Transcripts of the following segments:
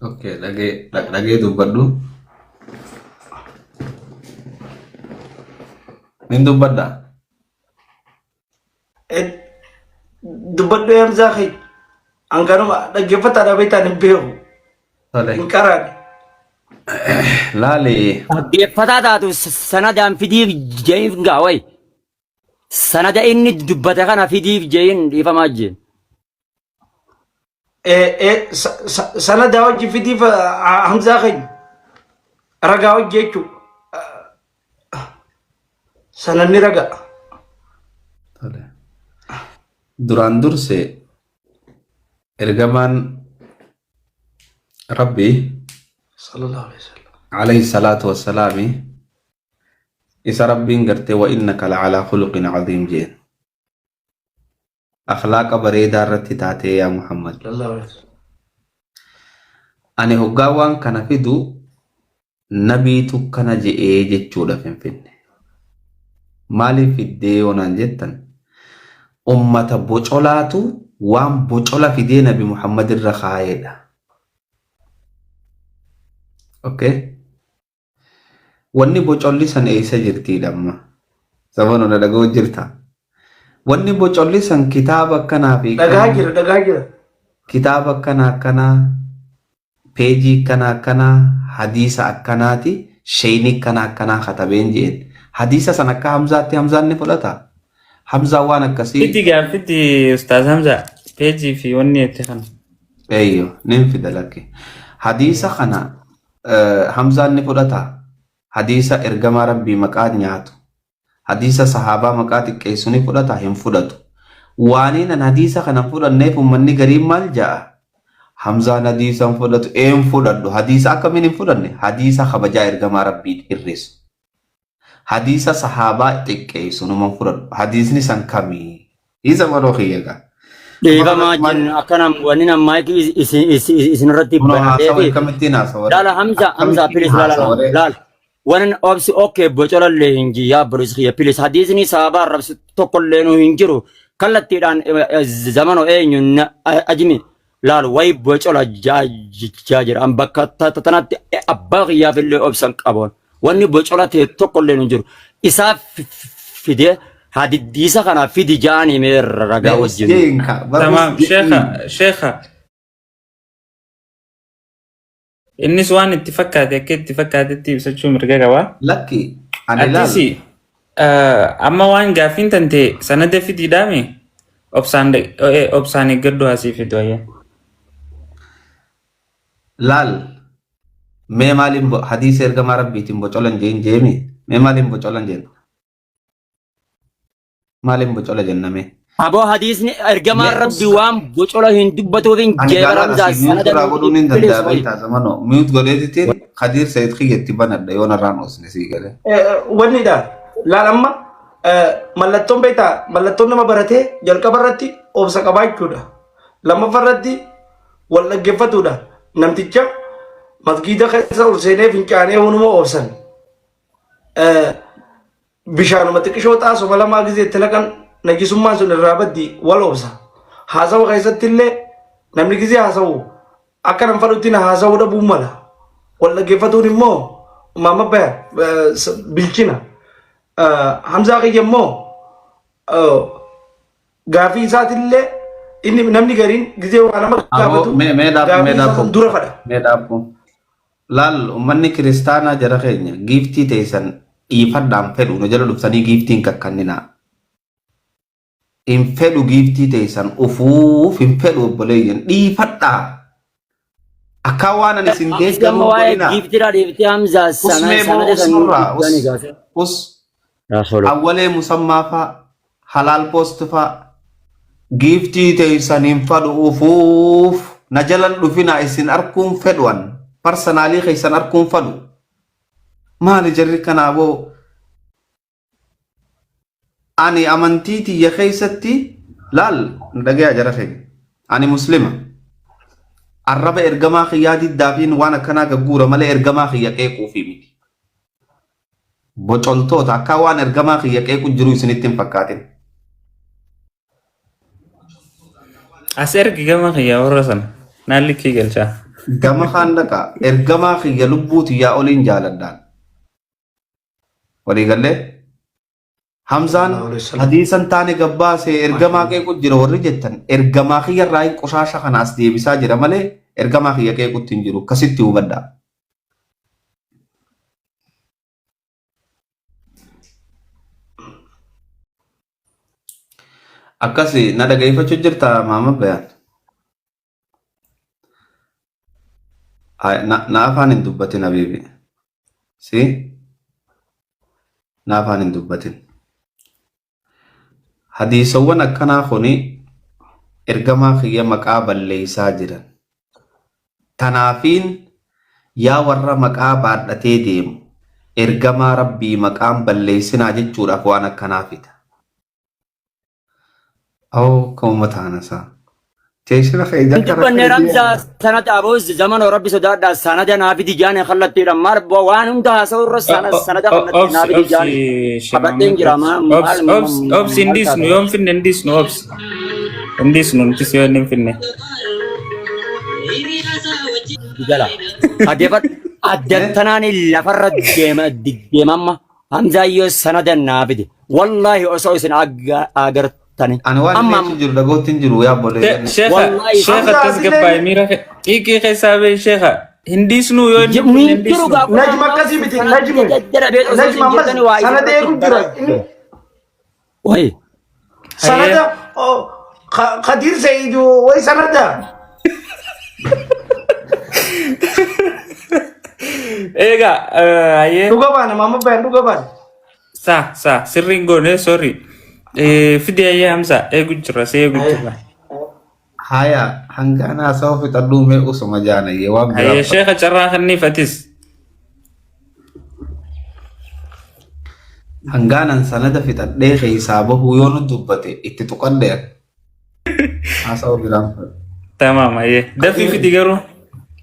Okay, lagi dubbadhu. Nin dubbadda. Dubbadhu Hamzaa kee hanganuma dhaggeeffataadha beektaa hin beeku. Tole. Hin qaraan. Laali. Dhaggeeffataa taatu sanadaan fidiif jeeyin gaaway. Sanada inni dubbate kana fidiif jeeyin dhiifamaa jeen. Sanada hojii fidiif Hamzaa kee ragaa hojii jechuudha. Sananni ragaa. Tole. Duraan durse ergamaan Rabbi Sallallahu alaihi wasallam. alayhi salatu wassalaami isa Rabbiin gartee wa innaka la'alaa khuluqin azim jeen. Akhlaaqa bareedaa irratti taatee yaa Muhammad. Sallallahu alaihi wasallam. Ani hoggaawwan kana fidu nabiitu kana je'ee jechuudha finfinne. Maaliif fiddee yoonaan jettan ummata bocolaatu waan bocola fidee nabi Muhammad irra kaayedha. Okay? Wanni bocolli san eessa jirti dhamma? Sabana na dhagoo jirta. Wanni bocolli san kitaaba akkanaa fi Dhagaa jira. kitaaba akkanaa peejii akkanaa hadiisa akkanaati sheeyni akkanaa katabeen jeen. Hadiisa san akka Hamzaatti Hamzaan ni fudhata. Hamzaa waan akkasii. Fiti gaaffitti Ustaaz Hamzaa peejii fi wanni itti kana. Eeyyo nin fida lakke. Hadiisa kana Hamzaan ni fudhata. Hadiisa ergamaa Rabbii maqaa nyaatu. Hadiisa sahaabaa maqaa xiqqeessu ni fudhata hin fudhatu. Waaniin an hadiisa kana fudhanneef ummanni gariin maal ja'a? Hamzaan hadiisa hin fudhatu een fudhadhu. Hadiisa akkamiin hin fudhanne? Hadiisa kabajaa ergamaa Rabbii hir'isu. Hadiisa sahaabaa xiqqeessu numa fudhadhu. Hadiisni san kamii? Isa maroo kiyyaga. Dhiifamaa jeen akkanam wanni nammaa isinirratti bareedee. Laala Hamzaa pilis laala. Waan obsi okay bocolallee hin jiyyaa bilis kiyya pilis hadiisni sahabaa rabsi tokkollee nu hin jiru kallattiidhaan zamano eenyu ajimi laalu wayi bocola jira an bakka tanatti abbaa kiyyaaf illee obsan qaboon wanni bocola ta'e tokkollee nu hin jiru isaa fidee hadiisa kana fidi jaanii mee ragaa wajjin. Tamam sheekha. Innis waan itti fakkaate akka itti fakkaatetti ibsachuu mirga qabaa. Lakki ani laal. Attisi amma waan gaaffiin tante sanada fidiidhaame obsaan eeggadhu asii fidu ayya. Laal mee maaliin hadiisa ergamaa Rabbiitiin bocolan jeen jeemi mee maaliin bocolan jeen maaliin bocola jenname. Aboo hadiisni ergamaa Rabbii waan bocola hin dubbatuuf hin jeebaramsaa sanada godhuun hin danda'a beektaa zamano miut godheetitiin Khadiir Sayyid Khiyyeetti banadha yoon irraan oosne sii galee. Wannidha. Laalamma mallattoon beektaa mallattoon nama baratee jalqaba irratti obsa qabaa jechuudha. Lammaffaa irratti wal dhaggeeffatuudha. Namticha masgiida keessa ol seenee fincaanee hunuma obsan. Bishaanuma xiqqishoo xaasuma lamaa gizeetti laqan najisummaan sun irraa baddi wal obsa. Haasawa keessatti illee namni gizee haasawu akka nam fadhutti na haasawuu dhabuu mala. Wal dhaggeeffatuun immoo maama baya bilchina. Hamzaa kiyya immoo gaafii isaatillee inni namni gariin gizee waan nama gaafatu gaafii isaa dura fadha. Meedhaabbu. Laal ummanni kiristaanaa jara keenya giiftii teessan dhiifadhaan fedhu nu jala dhuftanii giiftiin kakkanninaa. Hin fedhu giiftii teessan ufuuf hin fedhu obboleeyyan dhiifadhaa. Akka waan ani isin deeggamu godhina. Giiftiidhaa deebitee Hamzaa sanada kan Us awwalee musammaa fa'a halaal poost fa'a giiftii teessan hin fedhu ufuuf na jalan dhufina isin arkuun fedhuan parsanaalii keessan arkuun fedhu. Maali jarri kanaaboo ani amantii tiyya keessatti laal dhagayaa jara keenya ani muslima arraba ergamaa kiyyaa diddaafiin waan akkanaa gagguura malee ergamaa kiyya qeequufi miti bocoltoota akka waan ergamaa kiyya qeequ jiru isinitti hin fakkaatin. As ergi gama kiyya warra sana naalli kii galchaa. gama khandaka ergamaa kiyya lubbuuti yaa oliin jaaladhaan walii gallee Hamzaan hadiisan taane gabbaase ergamaa qeequ jira warri jettan ergamaa kiyya irraa qoshasha kana as deebisaa jira malee ergamaa kiyya qeequtti hin jiru kasitti hubadhaa. Akkasi na dhaggeeffachuu jirta maama bayaan. Na afaan hin dubbatin habiibi. Si? Na afaan hin dubbatin. Hadiisawwan akkanaa kuni ergamaa kiyya maqaa balleessaa jiran. Tanaafiin yaa warra maqaa baadhatee deemu ergamaa rabbii maqaan balleessinaa jechuudhaaf waan akkanaa fida. أو كم متعنسا تيشنا خيدا انت بني رمزة سنة أبوز زمن وربي سداد سنة نابي دي جاني خلت تيرا مار بوان انتها سور سنة خلت نابي دي جاني أبدين جراما أوبس انديس نو يوم فين انديس نو أوبس انديس نو نتيس يوم فين جلا هدفت أدتناني لفرد جيما همزة يو سنة نابي دي والله أسوسن أجر أنا وانا تنجر لقوت تنجر ويا بولي شيخة تسقى ميرا إيكي خسابي شيخة هنديس نو يو نجم كسي بتي نجم أما سنة ده يكون كده وي سنة ده خدير سيدو وي سنة ده إيجا أيه دوغابان ماما بان دوغابان سا سرينغو نه سوري فيديو يا همسا جرا سي جرا هيا هنغانا سوف تدومي اسما جانا يوام يا شيخ جرا خني فتيس هنغانا سند في تدي حسابه يون دبته اتتقدر اسو برام تمام ايه ده في فيديو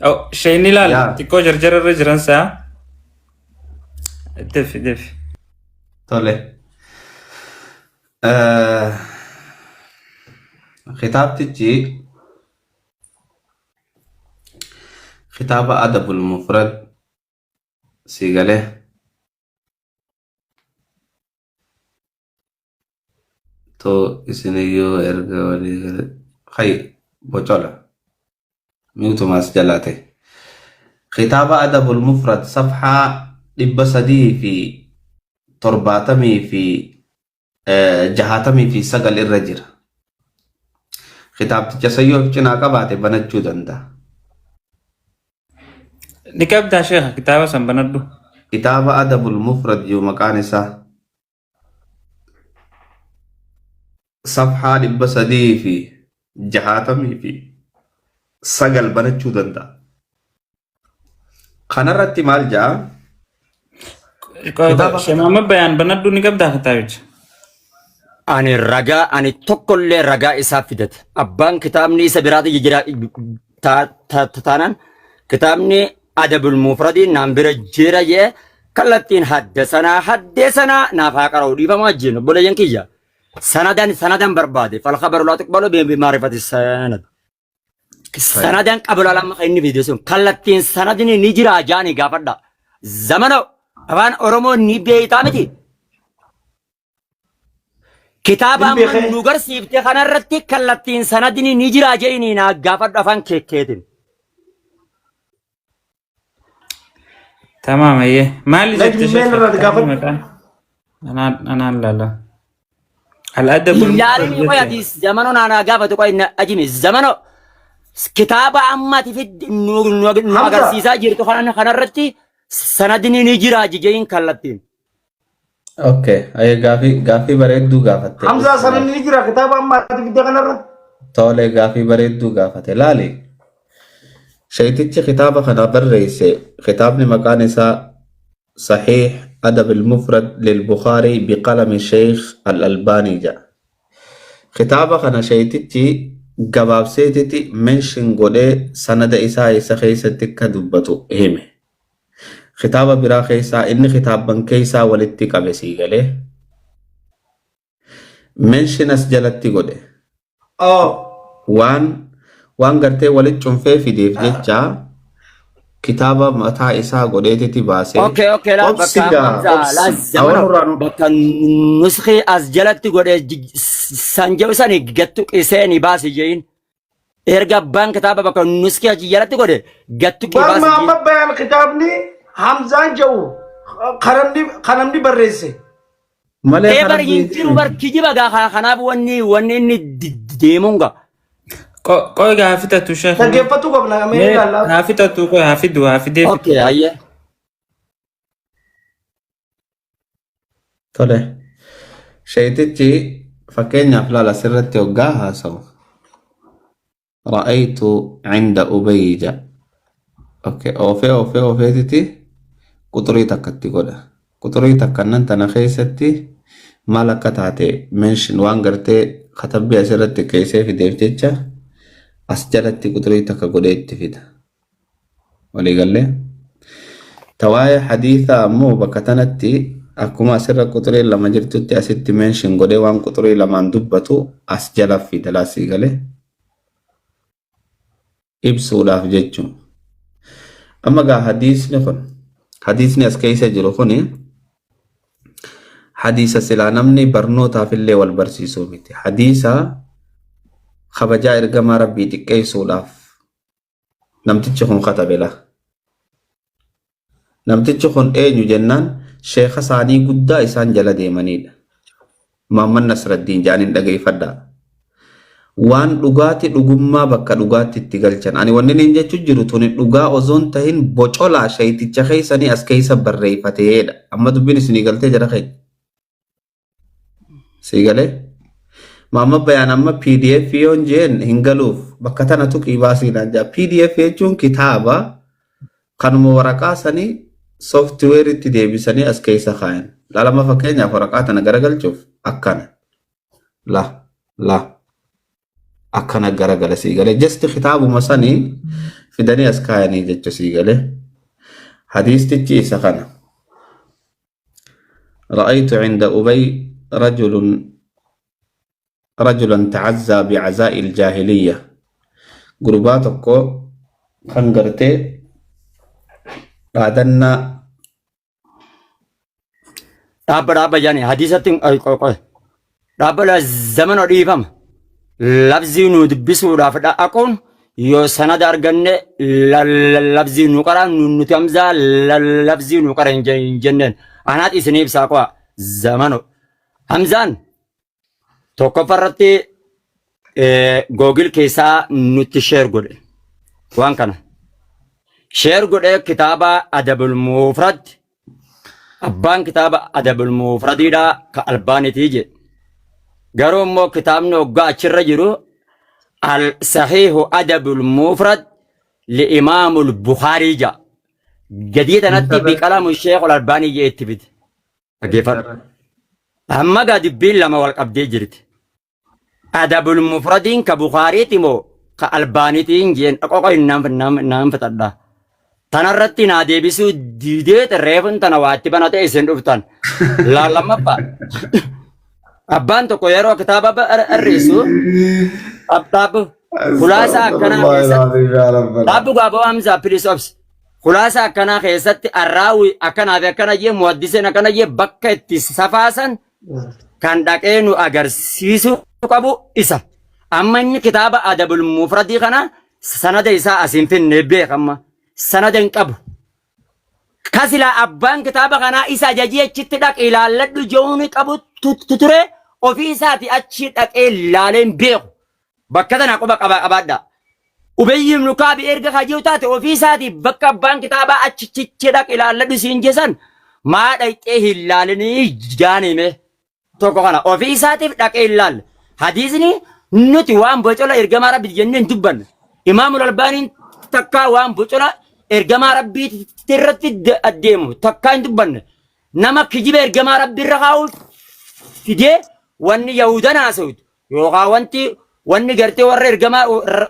او شيني لا تكو جرجر رجرنسا دفي طلع خطاب تجي خطاب أدب المفرد سيغاله تو اسنيو ارغا ولي خي بوچولا ميوتو ماس جلاته خطاب أدب المفرد صفحة لبسدي في ترباتمي في جهاتمي في سقل الرجل خطاب تجسيو بچنا قباته بنچو دندا نكاب دا شيخ كتابة سنبندو كتاب أدب المفرد جو مكانسا صفحة لبسدي في جهاتمي في سقل بنچو دندا خنرت مال جا شمامة بيان بندو نكاب دا كتابة أنا الرجاء أنا تقول لي رجاء إسافدت أبان كتابني سبرات يجرا تانان كتابني أدب المفرد نامبر جيرا كلتين حدثنا نافاق رودي فما جين بولا ينكيجا سندان بربادي فالخبر لا تقبله بمعرفة السند سندان قبل لما خيني فيديو سون كلتين سندني نجرا جاني غافدا زمانو أبان أورومو نيبي تامتي كتاب أمم نوغر سيفتي خانا رتي كاللتين سندني نجرا جيني نا غافد أفان كيكيتين تمام ايه مالي نجم مين رد غافد أنا لا الأدب يالي يقول يديس زمانو نانا غافد قوي أجيمي زمانو كتاب أمم تفيد نوغر سيسا جيرتو خانا رتي سندني نجرا جيين كاللتين اوكي اي غافي بريدو غافته حمزة سنة نجرا كتاب أما تفيد خنر تولي غافي بريدو غافته لالي شيتيتش خطابة خنابر رئيسي خطاب لمكان صحيح أدب المفرد للبخاري بقلم الشيخ الألباني جاء خطابة خنا شيتيتش قباب سيتيتي منشن قولي سند إساء سخيستك دبتو همي خطابة برا خيسا إن خطابا كيسا ولتك بسيغله منشن أسجلتي قولي وان waan gartee walitti cunfee fideef jecha kitaaba mataa isaa godheetitti baasee اوكي لا بكا حمزة لا زمان بكا نسخي ازجلت غودي سانجو ساني گتو اسيني باسي جين ارغا بان كتابه بكا نسخي اجلت غودي گتو كي باسي ما ما بيان كتابني حمزان جو خرمني بريسي malee ايبر ينترو بر كيجي بغا خناب وني ديمونغا قوي غافتا تو شيخ تجفتو قبل ما يلا غافتا تو قوي هافدو هافدي اوكي هيا tole sheetichi fakkeenyaaf laala sirratti hoggaa haasawu ra'aytu cinda ubayja oofeetiti quxurii takkatti godha quxurii takkannan tana keessatti maal akka taate menshin waan gartee katabbii asirratti keessee fideef jecha as jalatti quxurii takka godhee itti fida waliigallee tawaa'ee hadiisa ammoo bakka tanatti akkuma asirra quxurii lama jirtutti asitti menshin godhee waan quxurii lamaan dubbatu as jala fida laasii galee ibsuudhaaf jechuun amma gaa hadiisni as keessa jiru kuni hadiisa silaa namni barnootaaf illee wal barsiisuu miti hadiisa kabajaa ergamaa rabbii xiqqeessuudhaaf namtichi kun katabe la namtichi kun eenyu jennaan sheekha isaanii guddaa isaan jala deemanidha Muhammad Nasraddiin jaaniin dhageeffadhaa waan dhugaati dhugummaa bakka dhugaatti itti galchan ani wanni niin jechuu jiru tuni dhugaa ozoon tahin bocolaa shayticha keessanii as keessa barreeffateedha amma dubbiin isinii galtee jara keenya sii galee Muhammad bayaan amma PDF yoon jeen hin galuuf bakka tana tuqii baasiidhaan jaa PDF jechuun kitaaba kanuma waraqaa sanii software itti deebisanii as keessa kaayan laalama fakkeenyaaf waraqaa tana garagalchuuf akkana la akkana garagala sii galee just kitaabuma sanii fidanii as kaayanii jechu sii galee hadiistichi isa kana ra'aytu cinda ubay رجلا تعزى بعزاء الجاهلية قرباتك خنقرتي بعدنا رابا جاني حديثة رابا الزمن ريفم لفظي ندبسو رافدا أكون يو سند أرغن لفظي نقرا نتمزا لفظي نقرا جنن أنا إسنيب ساقوا زمانو همزان توقف فرتي جوجل كيسا نوتي شير قولي وان كان شير قولي كتابة أدب المفرد أبان كتابة أدب المفرد دا كألباني تيجي قالوا مو كتاب نوغا أشر جرو الصحيح أدب المفرد لإمام البخاري جا جديد نتي بكلام الشيخ الألباني يتبد كيف أما قاد بيل لما والقبدي جرت أدب المفردين كبخاري تيمو كألباني تين جين أقوى نام فتدا تنرتي نادي بيسو ديدت ريفن تنواتي بناتي إسن رفتان لا لما با أبان تو كويرو كتابة الرئيسو أبتاب خلاصة كنا تابو قابو أمزا بريسوبس خلاصة كنا خيست الراوي أكنا ذكنا يه مودسين أكنا يه بكة تسافاسن كان دكينو أجر سيسو كابو إسا أما إن كتاب أدب المفرد كنا سند إسا أسين في النبي كما سند إنكابو كسلا أبان كتاب كنا إسا جاجي تتدك إلى لد جوني كابو تتري وفي ساتي أتشتك إلى لين بيو بكتنا كوبا أبدا وبيم نكابي إرجع خجيو تاتي وفي ساتي بكا بان كتابة أتشتك إلى لد سينجسن ما دايت إلا لني جاني مه توكونا وفي ساتي دك إلا حديثني نتي وام بوتولا إرجع ما ربي جنن تبان إمام الألباني تكا وام بوتولا إرجع ما ربي ترتي الديمو تكا تبان نما كجيب إرجع ما ربي رغاو فيدي وان يهودنا سود يوغا واني قرتي ور إرجع ما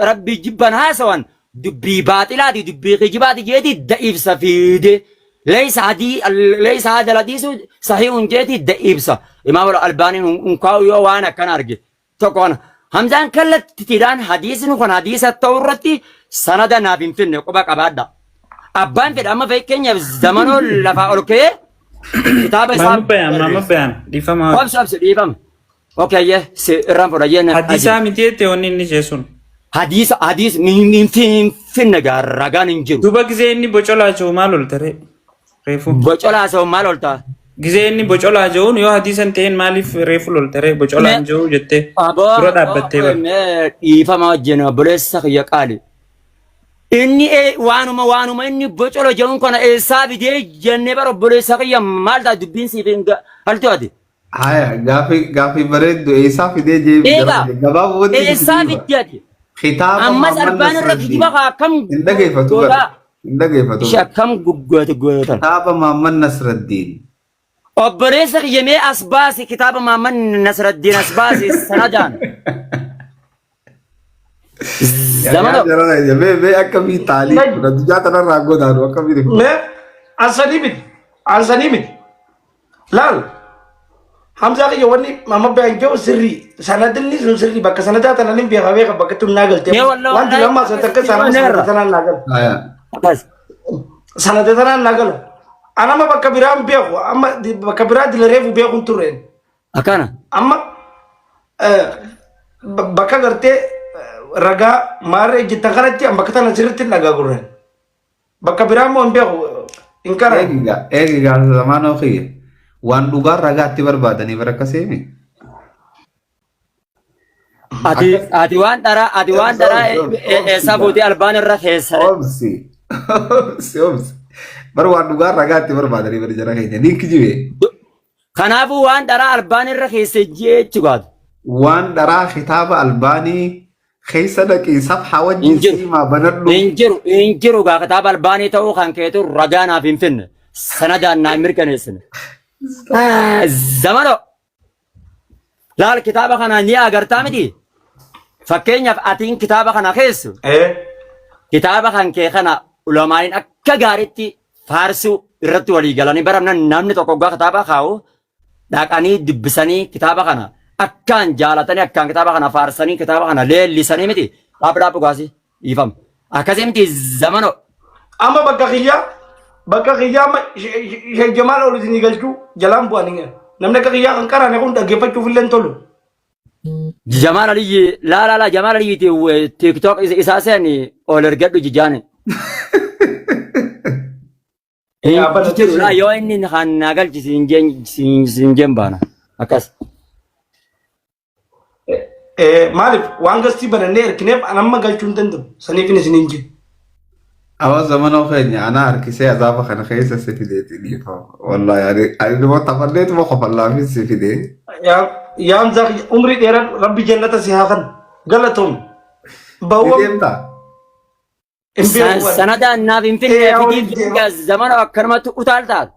ربي جبان هاسوان دبي باطلة دبي خجبات جيتي دائف سفيدي ليس هذا الحديث صحيح جيتي دائبسا إمام الألباني انكاو يو وانا كان أرجع تكون همزان كلت تيران حديث نكون حديث التورتي سند نابين فين قبا قبادا أبان في الأمة في كينيا زمانه لفا أوكي كتاب Mama bayan. Di fama. أبس أبس ديفهم أوكي يه سيرام فراجين Hadisa miti te onni ni jesun. حديث من فين نجار رجان إنجيل Duba gize inni bocola jo malol tere. Refu. بوشلا سو مالولتا Gize inni bocola jo yo hadisan teen malif refu lol tere bocola jo jette. Sura dabbatte ba. يفهم وجهنا بلسخ يقالي إني وانما إني بوشلا جون كنا إسابي دي جنة برا بلسخ يا مالتا دبين سيفين هل تودي هاي غافي بريد إيسا في دي جيب إيجا جباب ودي إسابي دياتي خطاب أما سربان الركض بقى كم عندك يفتو إيش كم جوجوت خطاب محمد نصر الدين أبرزك جميع أسباسي كتاب محمد نصر الدين أسباسي سنجان زمانه يا بي أكمل تعليق رجع ترى راغو دارو أكمل मैं आंसनी लाल हम जाके यवनी मामा बैंक जो सिर्री सनदल नहीं सुन सिर्री बक्का सनदा तना नहीं बिया हवे का बक्का तुम नागल ते वन दिला मा सतक सनदा तना नागल आया बस सनदा तना नागल अना मा बक्का बिराम बिया को अम्मा बक्का बिरा दिल रेव बिया कुन तुरेन أكانا अम्मा बक्का करते रगा मारे जितना करते हम बक्का तना सिर्री नागा गुरेन बक्का बिराम mo बिया इनकार eegiga zaman okiye waan dhugaa ragaatti barbaadanii baraka seemi ati waan dara eessa fuutee albaan irra keessare obsi bar waan dhugaa ragaatti barbaadanii bar jara keenya ni kijibe kanaafuu waan dara albaan irra keessa jechuudha waan dharaa kitaaba albaanii keessa dhaqee safha wajjin siimaa banadhu injiru gaa kitaaba albaanii ta'uu kan keetu ragaa naaf hin finne sanadaan naa mirkaneessine zamano laal kitaaba kana ni agartaa miti fakkeenyaaf atiin kitaaba kana keessu kitaaba kan kee kana ulamaaniin akka gaariitti faarsuu irratti walii galanii baramna namni tokko gaa kitaaba kaa'u dhaqanii dubbisanii kitaaba kana akkaan jaalatanii akkaan kitaaba kana faarsanii kitaaba kana leellisanii miti dhaabdhaab dhugaasi dhiifam akkasii miti zamano amma bakka kiyyaa jamal ol isin galchu jalaan bu'anii namni akka kiyyaa kan qarane kun dhaggeeffachuuf illee tolu Jamal Aliyi la Jamal Aliyi TikTok isaa seeni ol ergadhu jijaane yoo inni kan nagalchi sinjeen baana akkas maaliif waan gastii banannee erkineef anamma galchuu hin danda'u saniif isin hin jiru. awa zaman keenya ana harkisee azaaba kana keessa si fideeti dhiifa wallahi ani nama tafanneetu ma qofallaafis si fidee yaam zaa umrii dheeraa rabbi jannata si haa kan galatoom deemta sanadaan naaf hin finne fidii zamana akkanumatti utaaltaat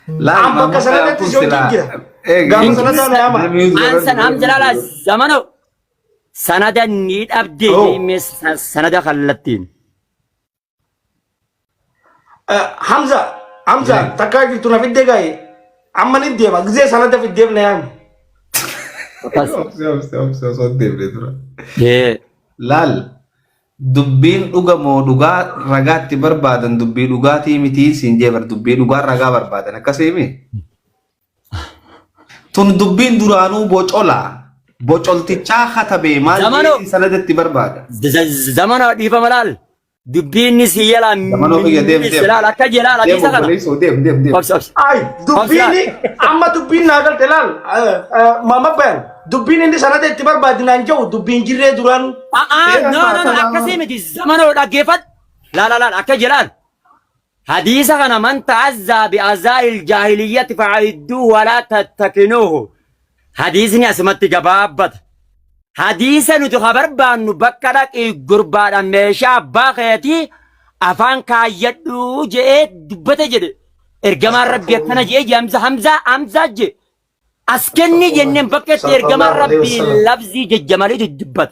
Am bakka sanadatti si wajjin jira. Gaafa sanadaan nama. Ansan hamjalala zamano sanada ni dhabdee sanada kallattiin. Hamza takkaa jirtu na fidde gaa'e amma ni deema gisee sanada fiddeef na yaami. Osoo deemnee tura. Laal dubbiin dhugamoo dhugaa ragaatti barbaadan dubbii dhugaatii miti siin jeebar dubbii dhugaa ragaa barbaadan akkasiimi. Tun dubbiin duraanuu bocolaa bocoltichaa katabee maal sanadatti barbaada. Zamana dhiifama laal. Dubbiin si yaala milaal akka jalaala dhiisa kana. Ay dubbiin amma dubbiin naa galte laal mama bayan dubbiin inni sanada itti barbaadinaan jiru dubbiin jirree duraan. No akkasii miti zamana dhaggeeffat laal akka jalaal. حديث أنا من تعزى بأعزاء الجاهلية فعدوه ولا تتكنوه حديثني أسمت جبابت حديثا نتخبر بأنه بكرك قربان ميشا باقيتي أفان كايدو جئت دبت جد إرجما ربي كنا جئ حمزة جئ أسكني جنن بكت إرجما ربي لفظي جمالي دبت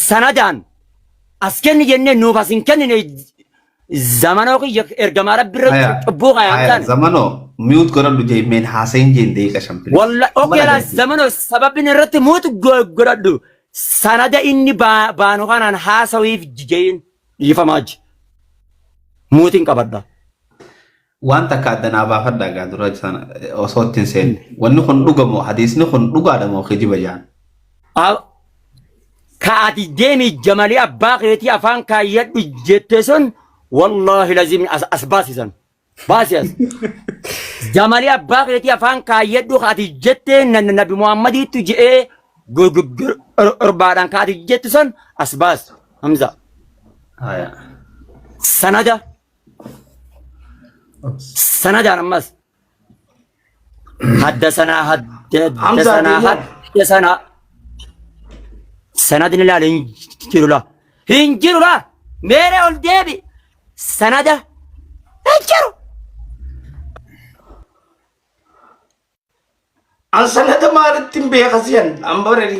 سندان أسكني جنن نوفاسين كنن زمانو كي إرجما ربي بوغا يامتان ميوت قرن لجي من حسين جين ديك شامبل والله اوكي لا زمانه سبب ان رت موت غردو سند اني بانو كان حاسوي جين يفماج موتين قبدا وانت كادنا بافدا غادرو سان اوسوتين سين وني خن دغمو حديثني خن دغادمو خجي بيان كاتي ديمي جمالي باقيتي افان كايد جتسن والله لازم اسباسيسن باسيس جمالي باقيتي افان كايد كاتي جتن النبي محمد تجي اربادان كاتي جتسن اسباس حمزه هيا سندا نمس حدثنا سند لا هنجروا لا मेरे और देवी सनदा हंजरो an sanada maalittin beekasiyan an barari